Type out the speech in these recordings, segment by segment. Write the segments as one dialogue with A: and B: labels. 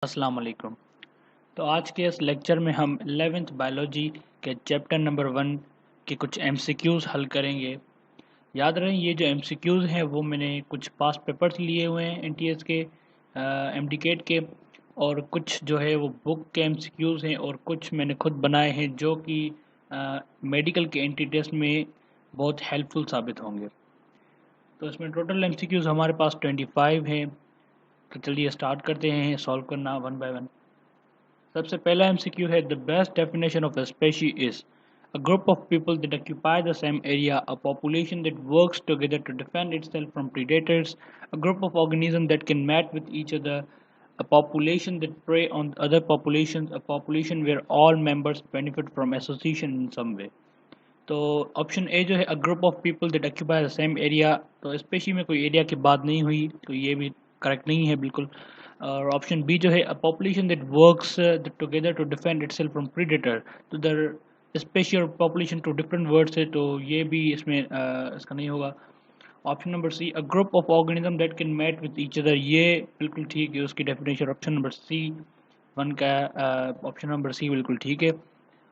A: अस्सलाम वालेकुम। तो आज के इस लेक्चर में हम 11th बायोलॉजी के चैप्टर नंबर 1 के कुछ एमसीक्यूज़ हल करेंगे। याद रहे ये जो एमसीक्यूज़ हैं वो मैंने कुछ पास्ट पेपर्स लिए हुए हैं एनटीएस के, एमडीकेट के, और कुछ जो है वो बुक के एमसीक्यूज़ हैं और कुछ मैंने खुद बनाए हैं जो कि मेडिकल के एंट्री टेस्ट में बहुत हेल्पफुल साबित होंगे। तो इसमें टोटल एमसीक्यूज़ हमारे पास 25 हैं। तो चलिए स्टार्ट करते हैं सॉल्व करना वन बाय वन। सबसे पहला एमसीक्यू है the best definition of a species is a group of people that occupy the same area, a population that works together to defend itself from predators, a group of organism that can mate with each other, a population that prey on other populations, a population where all members benefit from association in some way। तो option A जो है अ group of people that occupy the same area, तो species में कोई area की बात नहीं हुई, तो ये भी करेक्ट नहीं है बिल्कुल। और ऑप्शन बी जो है a population that works together to defend itself from predator, तो द स्पेशी और पॉपुलेशन टू डिफरेंट वर्ड्स है, तो ये भी इसमें इसका नहीं होगा। Option number C a group of organism that can mate with each other, ये बिल्कुल ठीक है उसकी definition. Option number C one का ऑप्शन नंबर सी बिल्कुल ठीक है।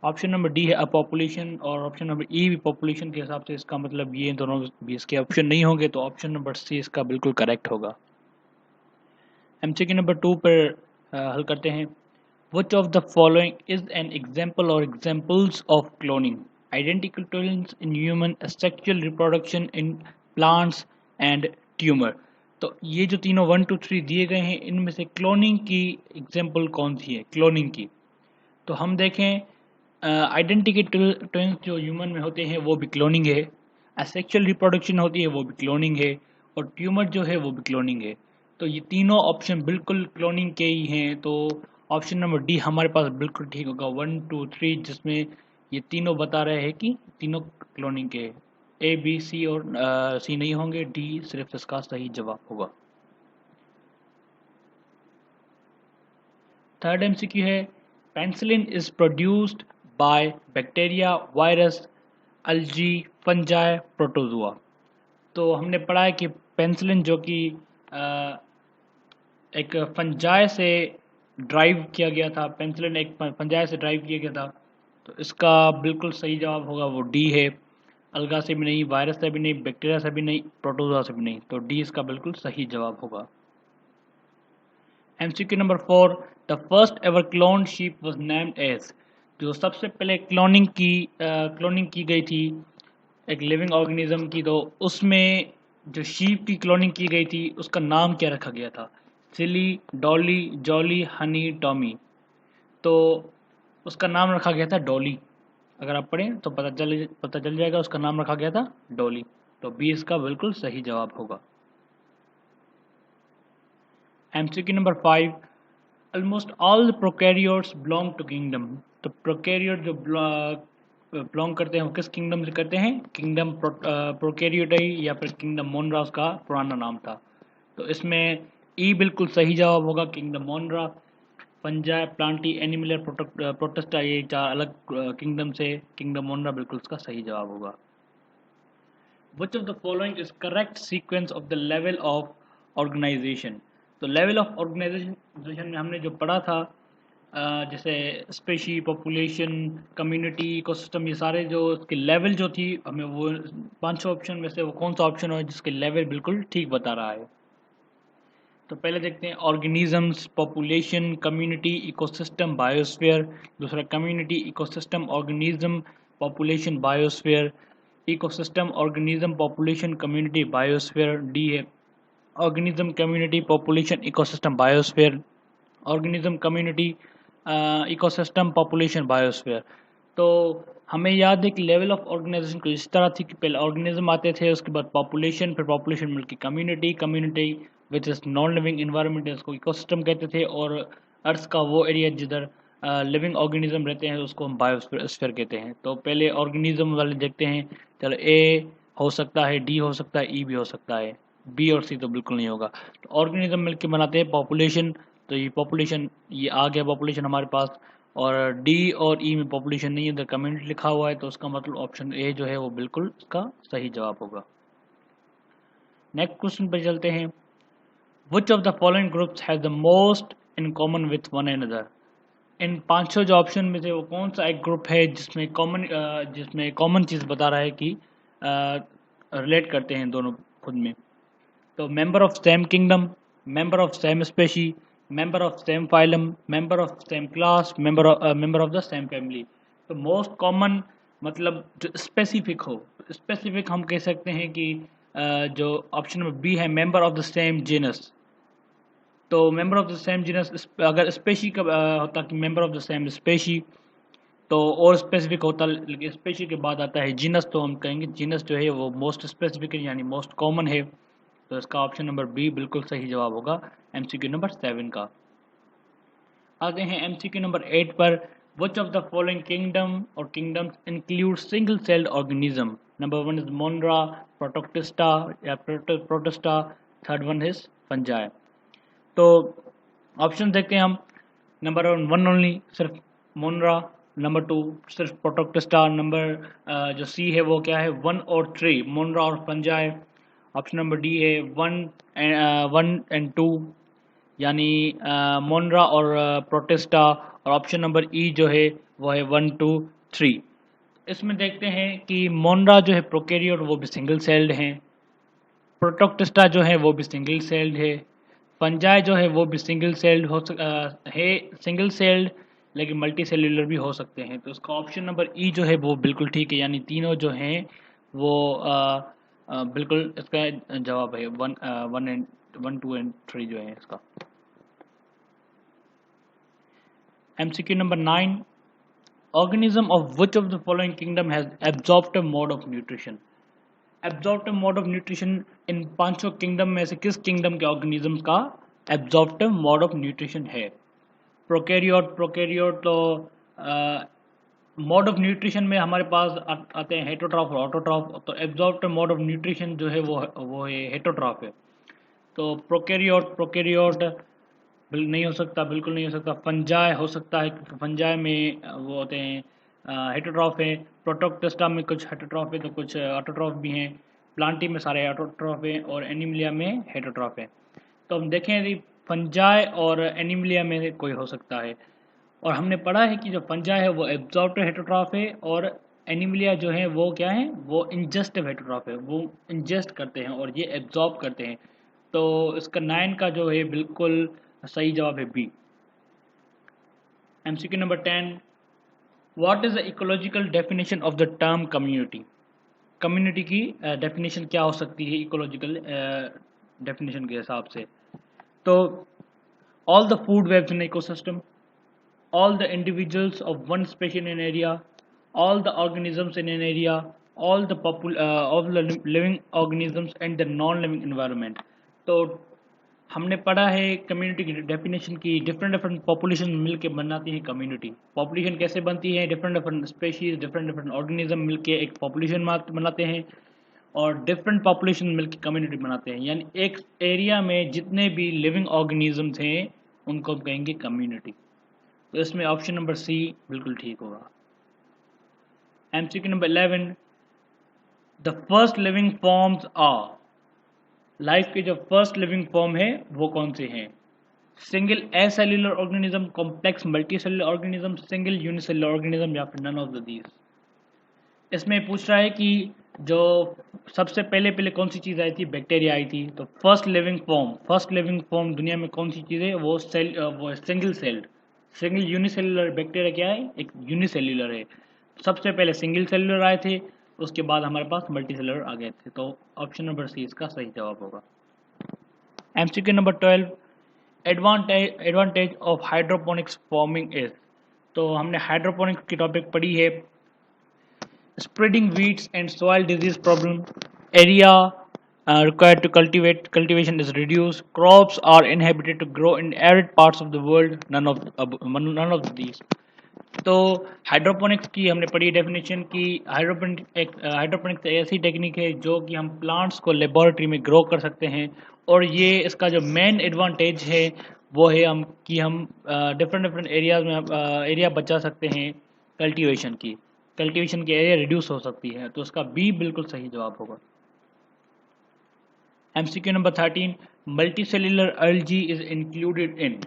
A: ऑप्शन नंबर डी है अ पॉपुलेशन, और ऑप्शन नंबर ई भी पॉपुलेशन के हिसाब से, इसका मतलब ये दोनों भी इसके ऑप्शन नहीं होंगे, तो ऑप्शन नंबर सी इसका बिल्कुल करेक्ट होगा। एमसीक्यू नंबर 2 पर हल करते हैं। Which of the following is an example or examples of cloning? Identical twins in human, asexual reproduction in plants and tumor। तो ये जो तीनों 1 2 3 दिए गए हैं इनमें से क्लोनिंग की एग्जाम्पल कौन सी है क्लोनिंग की? तो हम देखें आइडेंटिकल ट्विंस जो ह्यूमन में होते हैं वो भी क्लोनिंग है, एसेक्सुअल रिप्रोडक्शन होती है वो भी क्लोनिंग है, और ट्यूमर जो है वो भी क्लोनिंग है। तो ये तीनों ऑप्शन बिल्कुल क्लोनिंग के ही हैं, तो ऑप्शन नंबर डी हमारे पास बिल्कुल ठीक होगा 1 2 3, जिसमें ये तीनों बता रहे हैं कि तीनों क्लोनिंग के। ए बी सी और सी नहीं होंगे, डी सिर्फ इसका सही जवाब होगा। थर्ड एमसीक्यू है penicillin is produced by bacteria, virus, algae, fungi, protozoa. तो हमने पढ़ा है कि पेंसिलिन जो कि अ, एक फंजाई से ड्राइव किया गया था, पेंसिलिन एक फंजाई से ड्राइव किया गया था, तो इसका बिल्कुल सही जवाब होगा वो डी है। अलगा से भी नहीं, वायरस से भी नहीं, बैक्टीरिया से भी नहीं, प्रोटोजुआ से भी नहीं, तो डी इसका बिल्कुल सही जवाब होगा। MCQ number 4 the first ever clone sheep was named as. जो सबसे पहले क्लोनिंग की गई थी एक लिविंग ऑर्गेनिज्म की, तो उसमें जो शीप की क्लोनिंग की गई थी उसका नाम क्या रखा गया था? सिली, डॉली, जॉली, हनी, टॉमी। तो उसका नाम रखा गया था डॉली। अगर आप पढ़ें तो पता चल जाएगा, उसका नाम रखा गया था डॉली। तो बी इसका बिल्कुल सही जवाब होगा। MCQ number 5 almost all the prokaryotes belong to kingdom। तो प्रोकैरियोट जो बिलोंग करते हैं वो किस किंगडम से करते हैं? किंगडम प्रोकैरियोटाई या फिर किंगडम मोनरा उसका पुराना नाम था। तो इसमें ई बिल्कुल सही जवाब होगा, kingdom Monera. Fungi, Plantae, Animalia, Protista, ये चार अलग किंगडम से, किंगडम मोनरा बिल्कुल इसका सही जवाब होगा। Which of the following is correct sequence of the level of organization? तो लेवल ऑफ ऑर्गेनाइजेशन में हमने जो पढ़ा था, जैसे स्पेशी, पॉपुलेशन, कम्युनिटी, इकोसिस्टम, ये सारे जो उसके लेवल जो थी, हमें वो 5 ऑप्शन में से वो कौन सा ऑप्शन है जिसके लेवल बिल्कुल ठीक बता रहा है? तो पहले देखते हैं organisms, population, community, ecosystem, biosphere. दूसरा community, ecosystem, organism, population, biosphere. Ecosystem, organism, population, community, biosphere, D है organism, community, population, ecosystem, biosphere. Organism, community, ecosystem, population, biosphere. तो हमें याद है कि लेवल ऑफ ऑर्गेनाइजेशन को इस तरह थी कि पहले ऑर्गेनिज्म आते थे, उसके बाद पॉपुलेशन, फिर पॉपुलेशन मिलकर community, community which is non living environment, इसको इकोसिस्टम कहते थे, और अर्थ का वो एरिया जिधर लिविंग ऑर्गेनिज्म रहते हैं उसको हम बायोस्फीयर कहते हैं। तो पहले ऑर्गेनिज्म वाले देखते हैं। चलो ए हो सकता है, डी हो सकता है, ई भी हो सकता है, बी और सी तो बिल्कुल नहीं होगा। तो ऑर्गेनिज्म मिलकर बनाते हैं पॉपुलेशन, तो ये पॉपुलेशन ये आ गया पॉपुलेशन हमारे पास। और डी और ई में पॉपुलेशन नहीं है, इधर कम्युनिटी लिखा हुआ है, तो उसका मतलब ऑप्शन ए जो है वो बिल्कुल इसका सही जवाब होगा। नेक्स्ट क्वेश्चन पे चलते हैं। Which of the following groups has the most in common with one another. इन पांचों जो ऑप्शन में से वो कौन सा एक ग्रुप है जिसमें कॉमन चीज़ बता रहा है कि रिलेट करते हैं दोनों खुद में। तो member of same kingdom, member of same species, member of same phylum, member of same class, member of the same family. तो मोस्ट कॉमन मतलब जो स्पेसिफिक हो, स्पेसिफिक हम कह सकते हैं कि जो ऑप्शन नंबर बी है, member of the same genus. तो member of the same genus, अगर स्पेशी का होता कि member of the same species तो और स्पेसिफिक होता, लेकिन स्पेशी के बाद आता है जीनस, तो हम कहेंगे जीनस जो है वो मोस्ट स्पेसिफिक है यानी मोस्ट कॉमन है। तो इसका ऑप्शन नंबर बी बिल्कुल सही जवाब होगा एमसीक्यू नंबर 7 का। आगे हैं एमसीक्यू नंबर 8 पर, which of the following kingdom और kingdoms include single celled organism. Number 1 is Monera, Protoctista या Protista, third one is fungi. तो ऑप्शन देखते हैं हम। नंबर 1 ओनली सिर्फ मोनरा, नंबर 2 सिर्फ प्रोटोक्टिस्टा, नंबर जो सी है वो क्या है 1 और 3 मोनरा और फंजाई। ऑप्शन नंबर डी है 1 एंड 2 यानी मोनरा और प्रोटेस्टा। और ऑप्शन नंबर ई जो है वो है 1 2 3। इसमें देखते हैं कि मोनरा जो है प्रोकैरियोट वो भी सिंगल सेल्ड हैं, प्रोटोक्टिस्टा जो है वो भी सिंगल सेल्ड है, फंजाई जो है वो भी सिंगल सेल्ड है, सिंगल सेल्ड लेकिन मल्टी सेल्यूलर भी हो सकते हैं। तो उसका ऑप्शन नंबर ई जो है वो बिल्कुल ठीक है, यानी तीनों जो हैं वो बिल्कुल इसका जवाब है 1 2 एंड 3 जो है इसका। MCQ number 9, organism of which of the following kingdom has absorptive mode of nutrition। Absorptive mode of nutrition in पांचों किंगडम में से किस किंगडम के ऑर्गेनिज्म का एब्जॉर्प्टिव मोड ऑफ न्यूट्रिशन है। प्रोकैरियोट तो मोड ऑफ न्यूट्रिशन में हमारे पास आते हैं हेटरोट्रॉफ और ऑटोट्रॉफ। तो एब्जॉर्प्टिव मोड ऑफ न्यूट्रिशन जो है वो है हेटरोट्रॉफ है। तो प्रोकैरियोट नहीं हो सकता, बिल्कुल नहीं हो सकता। फंजाई हो सकता है क्योंकि फंजाई में वो होते हैं हेटरोट्रॉफ है। प्रोटोक्टिस्टा में कुछ हेटरोट्रॉफ है तो कुछ ऑटोट्रॉफ भी हैं। प्लांटी में सारे ऑटोट्रॉफ हैं और एनिमलिया में हेटरोट्रॉफ है। तो हम देखें यदि फंजाई और एनिमलिया में से कोई हो सकता है। और हमने पढ़ा है कि जो फंजाई है वो एब्जॉर्प्टिव हेटरोट्रॉफ है और एनिमलिया जो है वो क्या है, वो इंजेस्टिव हेटरोट्रॉफ है, वो इंजेस्ट करते हैं और ये एब्जॉर्ब करते हैं। तो इसका 9 का जो है बिल्कुल सही जवाब है B. MCQ number 10, what is the ecological definition of the term community. Community की डेफिनेशन क्या हो सकती है इकोलॉजिकल डेफिनेशन के हिसाब से। तो all the food webs in ecosystem, all the individuals of one species in an area, all the organisms in an area, all the living organisms and the non-living environment। तो हमने पढ़ा है community की definition की, different different population मिलके बनाती है community. Population कैसे बनती है, different different species different different organism मिलके एक पॉपुलेशन बनाते हैं और डिफरेंट पॉपुलेशन मिलके कम्युनिटी बनाते हैं। यानी एक एरिया में जितने भी लिविंग ऑर्गेनिजम्स हैं उनको हम कहेंगे कम्युनिटी। तो इसमें ऑप्शन नंबर सी बिल्कुल ठीक होगा। MCQ number 11, the first living forms are. Life के जो फर्स्ट लिविंग फॉर्म है वो कौन से हैं। Single acellular organism, complex multicellular organism, single unicellular organism या फिर नन ऑफ द दीज। इसमें पूछ रहा है कि जो सबसे पहले कौन सी चीज़ आई थी, बैक्टीरिया आई थी। तो फर्स्ट लिविंग फॉर्म दुनिया में कौन सी चीज़ है, वो single celled. Single unicellular bacteria क्या है, एक यूनिसेलुलर है। सबसे पहले सिंगल सेलुलर आए थे, उसके बाद हमारे पास मल्टी सेलुलर आ गए थे। तो ऑप्शन नंबर सी इसका सही जवाब होगा। MCQ number 12, advantage of hydroponics farming is. तो हमने हाइड्रोपोनिक्स की टॉपिक पढ़ी है। Spreading weeds and soil disease problem, area required to cultivation is reduced, crops are inhibited to grow in arid parts of the world, none of these। तो hydroponics की हमने पढ़ी definition की। हाइड्रोपोनिक्स ऐसी technique है जो कि हम प्लांट्स को लेबोरेटरी में ग्रो कर सकते हैं और ये इसका जो मेन एडवांटेज है वो है हम डिफरेंट डिफरेंट एरियाज में एरिया बचा सकते हैं कल्टीवेशन की एरिया रिड्यूस हो सकती है। तो उसका बी बिल्कुल सही जवाब होगा। MCQ number 13, multicellular algae is included in.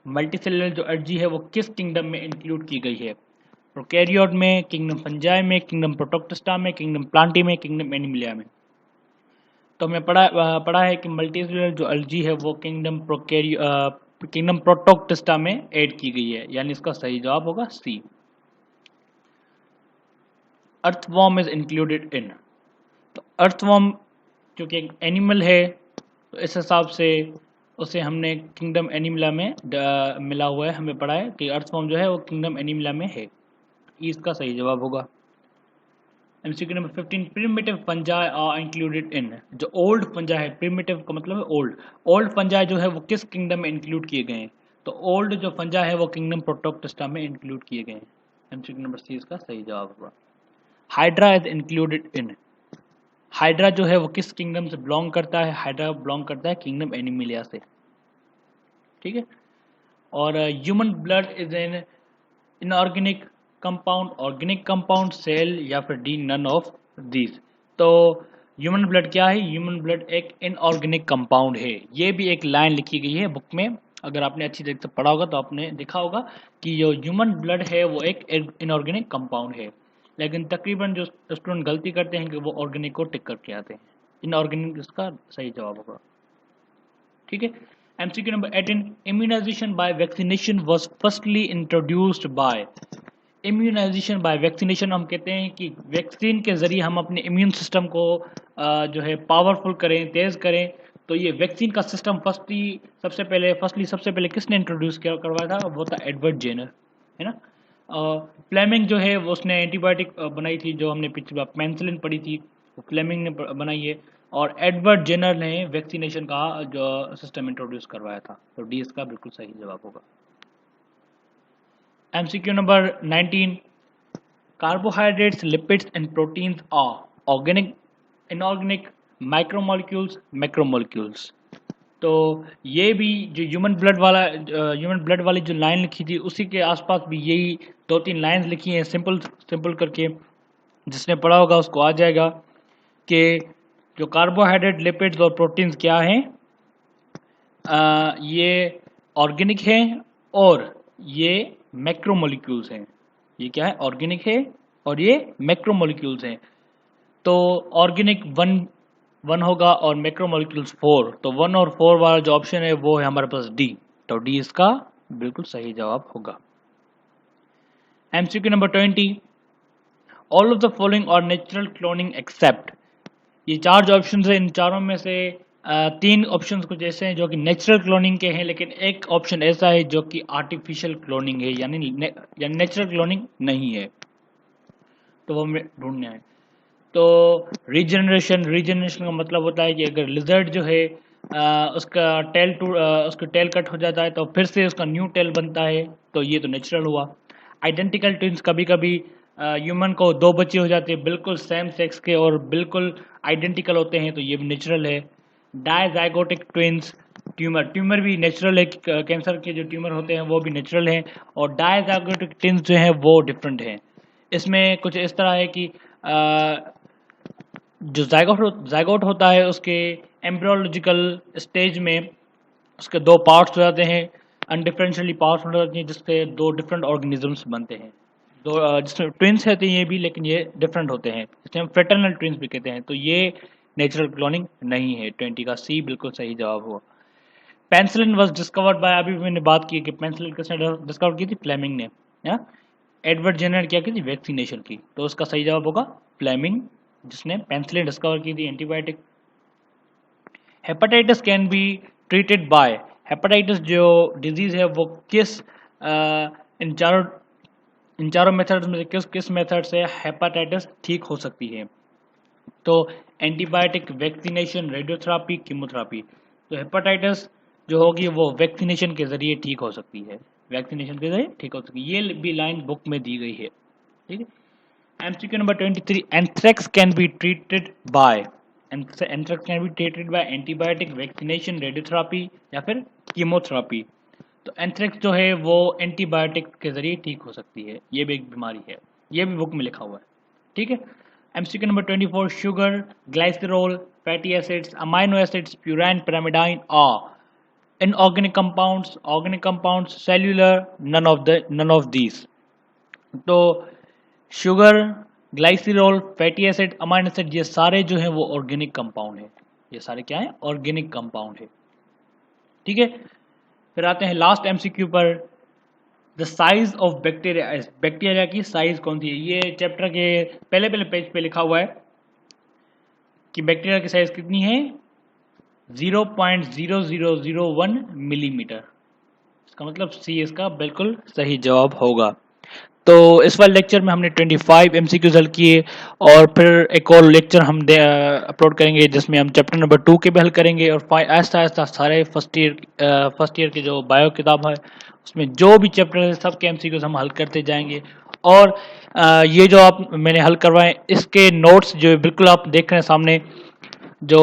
A: Multicellular जो एलर्जी है वो किस किंगडम में इंक्लूड की गई है? प्रोकैरियोट में, किंगडम फंजाई में, किंगडम प्रोटोक्टिस्टा में, किंगडम प्लांटी में, किंगडम एनिमिलिया में। तो हमने पढ़ा है कि मल्टीसेलुलर जो एलर्जी है वो किंगडम प्रोटोक्टिस्टा में ऐड की गई है, यानी इसका सही जवाब होगा C. Earthworm is included in. तो अर्थवॉर्म क्योंकि एक एनिमल है तो इस हिसाब से उसे हमने किंगडम एनिमिला में मिला हुआ है, हमें पढ़ा है कि अर्थवॉर्म जो है वो किंगडम एनिमिला में है। इसका सही जवाब होगा। MCQ number 15, primitive fungi are included in. जो ओल्ड फंजाई है, प्रिमिटिव का मतलब है ओल्ड, ओल्ड फंजाई जो है वो किस किंगडम में इंक्लूड किए गए हैं? तो ओल्ड जो फंजाई है वो किंगडम प्रोटोक्टिस्टा में इंक्लूड किए गए हैं। एमसीक्यू नंबर सी इसका सही जवाब होगा। Hydra is included in. Hydra जो है वो किस किंगडम से बिलोंग करता है? हाइड्रा बिलोंग करता है किंगडम एनिमिलिया से, ठीक है। और human blood is an inorganic compound, organic compound, cell, या फिर डी नन ऑफ दीज। तो ह्यूमन ब्लड क्या है? ह्यूमन ब्लड एक इनऑर्गेनिक कंपाउंड है। ये भी एक लाइन लिखी गई है बुक में, अगर आपने अच्छी तरीके से पढ़ा होगा तो आपने देखा होगा कि जो ह्यूमन ब्लड है वो एक इनऑर्गेनिक कंपाउंड है, लेकिन तकरीबन जो स्टूडेंट गलती करते हैं कि वो ऑर्गेनिक को टिक करके आते हैं। इनऑर्गेनिक इसका सही जवाब होगा, ठीक है। MCQ number 18, immunization by vaccination was firstly introduced by. Immunization by vaccination हम कहते हैं कि वैक्सीन के जरिए हम अपने इम्यून सिस्टम को जो है पावरफुल करें, तेज करें। तो ये वैक्सीन का सिस्टम सबसे पहले किसने इंट्रोड्यूस किया करवाया था? वो था एडवर्ड जेनर, है ना। फ्लेमिंग जो है वो उसने एंटीबायोटिक बनाई थी, जो हमने पिछली बार पेनिसिलिन पढ़ी थी, वो फ्लेमिंग ने बनाई है। और एडवर्ड जेनर ने वैक्सीनेशन का जो सिस्टम इंट्रोड्यूस करवाया था। तो डी इसका बिल्कुल सही जवाब होगा। MCQ number 19, carbohydrates, lipids and proteins are organic, inorganic, micromolecules, macromolecules. तो ये भी जो ह्यूमन ब्लड वाली जो लाइन लिखी थी उसी के आसपास भी यही दो तीन लाइंस लिखी हैं सिंपल सिंपल करके। जिसने पढ़ा होगा उसको आ जाएगा कि जो कार्बोहाइड्रेट, लिपिड्स और प्रोटीन्स क्या हैं, ये ऑर्गेनिक हैं और ये मैक्रोमोलिक्यूल्स हैं। ये क्या है? ऑर्गेनिक है और ये मैक्रोमोलिक्यूल्स हैं। तो ऑर्गेनिक वन होगा और मैक्रोमोलिक्यूल्स 4। तो 1 और 4 वाला जो ऑप्शन है वो है हमारे पास डी। तो डी इसका बिल्कुल सही जवाब होगा। MCQ number 20, all of the following और नेचुरल क्लोनिंग एक्सेप्ट। ये चार जो ऑप्शन है इन चारों में से तीन ऑप्शन कुछ ऐसे हैं जो कि नेचुरल क्लोनिंग के हैं, लेकिन एक ऑप्शन ऐसा है जो कि आर्टिफिशियल क्लोनिंग है, यानी नेचुरल क्लोनिंग नहीं है। तो वो हमें ढूंढना है। तो रीजनरेशन का मतलब होता है कि अगर लिजर्ड जो है उसका टेल कट हो जाता है तो फिर से उसका न्यू टेल बनता है, तो ये तो नेचुरल हुआ। आइडेंटिकल ट्विंस, कभी कभी ह्यूमन को दो बच्चे हो जाते हैं बिल्कुल सेम सेक्स के और बिल्कुल आइडेंटिकल होते हैं, तो ये भी नेचुरल है। डायजाइगोटिक ट्विंस, ट्यूमर भी नेचुरल है, कैंसर के जो ट्यूमर होते हैं वो भी नेचुरल हैं, और डायजाइगोटिक ट्विंस जो हैं वो डिफरेंट हैं। इसमें कुछ इस तरह है कि जो जाइगोट होता है उसके एम्ब्रियोलॉजिकल स्टेज में उसके दो पार्ट्स हो जाते हैं, अनडिफरेंशियली पार्ट्स हो जाते हैं, जिससे दो डिफरेंट ऑर्गेनिजम्स बनते हैं। दो जिसमें ट्विंस रहते हैं ये भी, लेकिन ये डिफरेंट होते हैं, इसमें हम फ्रेटर्नल ट्विंस भी कहते हैं। तो ये नेचुरल क्लोनिंग नहीं है। 20 का सी बिल्कुल सही जवाब हुआ। पेनिसिलिन वाज डिस्कवर्ड बाय, अभी मैंने बात की कि पेनिसिलिन किसने डिस्कवर की थी? फ्लेमिंग ने। एडवर्ड जेनर क्या की थी? वैक्सीनेशन की। तो उसका सही जवाब होगा फ्लेमिंग, जिसने पेनिसिलिन डिस्कवर की थी, antibiotic. Hepatitis can be treated by. Hepatitis जो डिजीज है वो किस इन चारों मेथड्स में से किस मेथड से हेपेटाइटिस ठीक हो सकती है? तो एंटीबायोटिक, वैक्सीनेशन, रेडियोथेरापी, कीमोथेरापी। तो हेपेटाइटिस जो होगी वो वैक्सीनेशन के जरिए ठीक हो सकती है, वैक्सीनेशन के जरिए ठीक हो सकती है। ये भी लाइन बुक में दी गई है, ठीक है। MCQ number 23, anthrax can be treated by. Anthrax can be treated by antibiotic, vaccination, radiotherapy या फिर कीमोथेरापी। तो एंथ्रेक्स जो है वो एंटीबायोटिक के जरिए ठीक हो सकती है, ये भी एक बीमारी है, ये भी बुक में लिखा हुआ है, ठीक है। MCQ number 24, sugar, glycerol, fatty acids, amino acids, purine, pyrimidine are inorganic compounds, cellular, none of these. तो sugar, glycerol, fatty acid, amino acid, ये सारे जो हैं वो ऑर्गेनिक कंपाउंड है। ये सारे क्या है? ऑर्गेनिक कंपाउंड है। ठीक है, फिर आते हैं लास्ट एमसीक्यू पर। The size of bacteria, bacteria की साइज कौन सी है? ये चैप्टर के पहले पेज पे लिखा हुआ है कि बैक्टीरिया की साइज कितनी है? 0.0001 मिलीमीटर। इसका मतलब सी इसका बिल्कुल सही जवाब होगा। तो इस वाले लेक्चर में हमने 25 एमसीक्यूज हल किए, और फिर एक और लेक्चर हम अपलोड करेंगे जिसमें हम चैप्टर नंबर 2 के भी हल करेंगे, और ऐसा ऐसा सारे फर्स्ट ईयर की जो बायो किताब है उसमें जो भी चैप्टर है सबके एमसीक्यूज हम हल करते जाएंगे। और ये जो आप मैंने हल करवाए इसके नोट्स जो बिल्कुल आप देख रहे हैं सामने, जो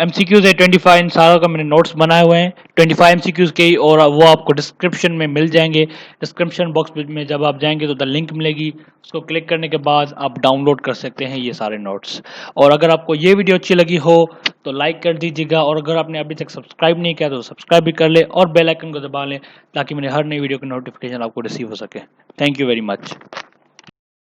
A: एमसीक्यूज है 25, इन सारों का मैंने नोट्स बनाए हुए हैं 25 एमसीक्यूज के ही, और वो आपको डिस्क्रिप्शन में मिल जाएंगे। डिस्क्रिप्शन बॉक्स में जब आप जाएंगे तो द लिंक मिलेगी, उसको क्लिक करने के बाद आप डाउनलोड कर सकते हैं ये सारे नोट्स। और अगर आपको ये वीडियो अच्छी लगी हो तो लाइक कर दीजिएगा, और अगर आपने अभी तक सब्सक्राइब नहीं किया तो सब्सक्राइब भी कर ले और बेल आइकन को दबा लें ताकि मेरे हर नई वीडियो की नोटिफिकेशन आपको रिसीव हो सके। Thank you very much.